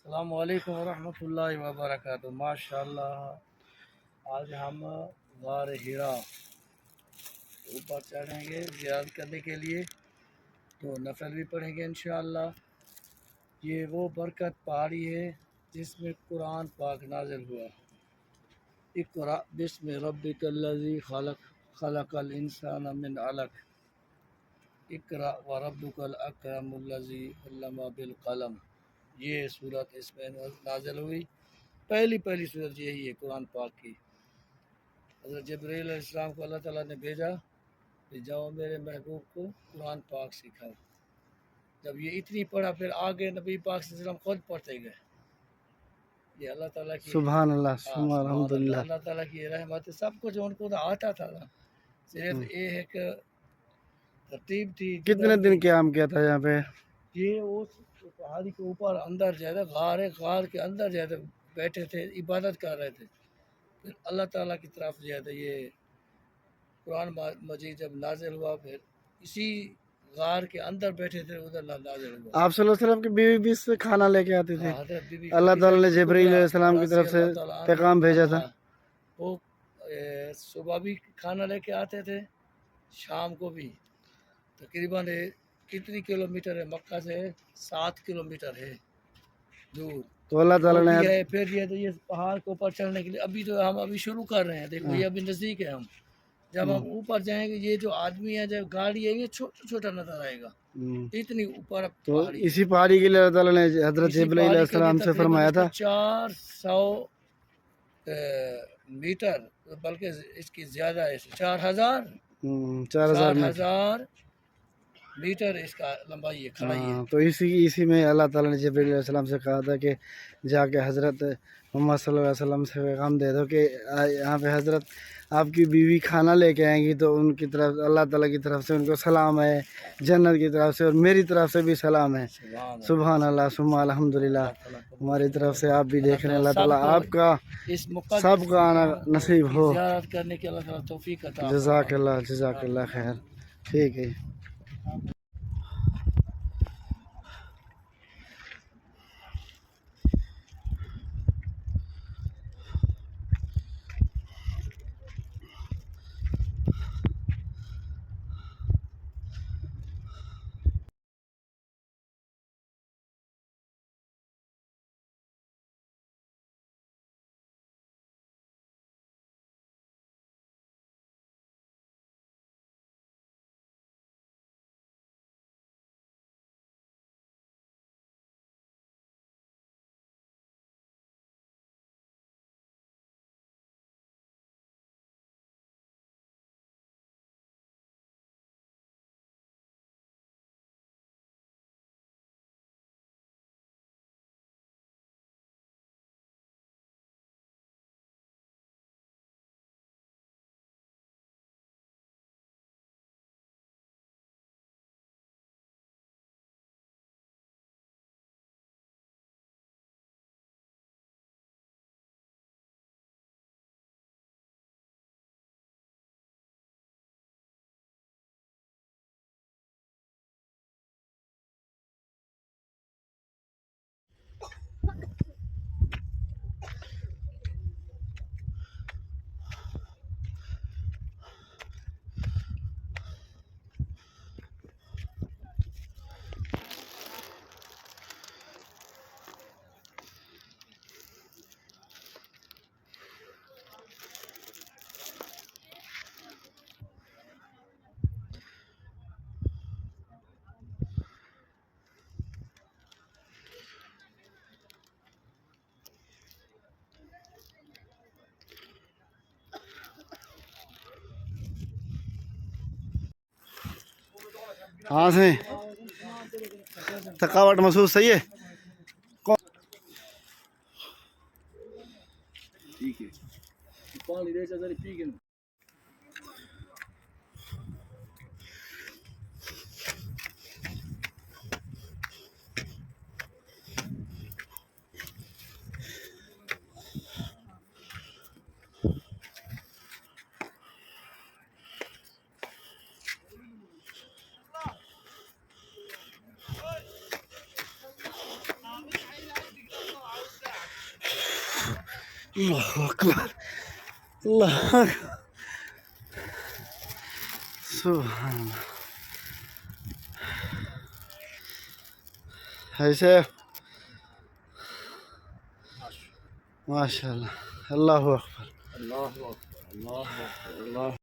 अस्सलाम वालेकुम वरहमतुल्लाहि वबरकातुहू। माशाअल्लाह, आज हम गार हिरा ऊपर चढ़ेंगे ज़ियारत करने के लिए, तो नफल भी पढ़ेंगे इंशाअल्लाह। ये वो बरकत पहाड़ी है जिसमें कुरान पाक नाज़िल हुआ। इक़रा बिस्मि रब्बिकल्लज़ी खलक़ खलक़ल इंसाना मिन अलक़ इक़रा व रब्बुकल अकरमुल्लज़ी अल्लमा बिल कलम। ये सूरत इसमें नाज़िल हुई। पहली सूरत यही है कुरान पाक की। हज़रत जिब्रील अलैहिस्सलाम को अल्लाह ताला ने भेजा कि जाओ मेरे महबूब को कुरान पाक सिखाओ। जब ये इतनी पढ़ा, फिर आगे नबी पाक सल्लल्लाहु अलैहि वसल्लम खुद पढ़ते गए। ये अल्लाह ताला की, सुभान अल्लाह, सुभान अल्लाह, अल्हम्दुलिल्लाह। अल्लाह ताला की रहमत है। सब कुछ उनको तो आता था ना, सिर्फ एक तरतीब थी। कितने दिन क़याम किया था यहाँ पे? ये उस पहाड़ी के ऊपर अंदर जाते, गार है, गार के अंदर जाते बैठे थे, इबादत कर रहे थे। फिर अल्लाह ताला की तरफ जाते, ये कुरान मजीद जब नाजिल हुआ, फिर इसी गार के अंदर बैठे थे, उधर नाजिल हुआ। आप सल्लल्लाहु अलैहि वसल्लम की बीवी भी इससे खाना लेके आती थी। हज़रत बीबी अल्लाह ताला ने खदीजा जिब्रील कुबरा अलैहिस्सलाम की तरफ से अल्लाह ताला पैगाम भेजा था। वो सुबह भी खाना लेके आते थे, शाम को भी। तकरीबन कितनी किलोमीटर है मक्का से? 7 किलोमीटर है दूर। तो अल्लाह ताला ने है फिर ये पहाड़ के ऊपर चढ़ने के लिए अभी तो हम अभी शुरू कर रहे हैं। देखो ये अभी नज़दीक है। हम जब हम ऊपर जाएंगे, ये जो आदमी है, जब गाड़ी है, ये छोटा छोटा नज़र आएगा, इतनी ऊपर तो पहाड़ी। इसी पहाड़ी के लिए अल्लाह ताला ने हज़रत इसी जिब्रील पहाड़ी के लिए अलैहिस्सलाम से तकरीबन फरमाया इसको था 400 मीटर, बल्कि इसकी ज़्यादा है, 4000 4000 मीटर इसका लंबाई है, खड़ाई है। तो इसी में अल्लाह ताला ने जिब्रील अलैहिस्सलाम से कहा था कि जाके हज़रत मोहम्मद सल्लल्लाहु अलैहि वसल्लम से पैगाम दे दो कि यहाँ पे हज़रत आपकी बीवी खाना लेके आएंगी, तो उनकी तरफ अल्लाह ताला की तरफ से उनको सलाम है, जन्नत की तरफ से, और मेरी तरफ से भी सलाम है। सुभान अल्लाह, सुम्मा अल्हम्दुलिल्लाह। हमारी तरफ से आप भी देख रहे हैं, अल्लाह ताला आपका सबका आना नसीब हो। करने के अल्लाह तौफीक अता फरमाए। जज़ाकल्लाह खैर। ठीक है। हाँ से थकावट महसूस सही है। ठीक है, पानी दे जरा पी के। अल्लाहु अकबर, अल्लाह अकबर, सुभान अल्लाह। ऐसे माशाल्लाह, अल्लाहु अकबर। अल्लाह अकबर, अल्लाह अकबर, अल्लाह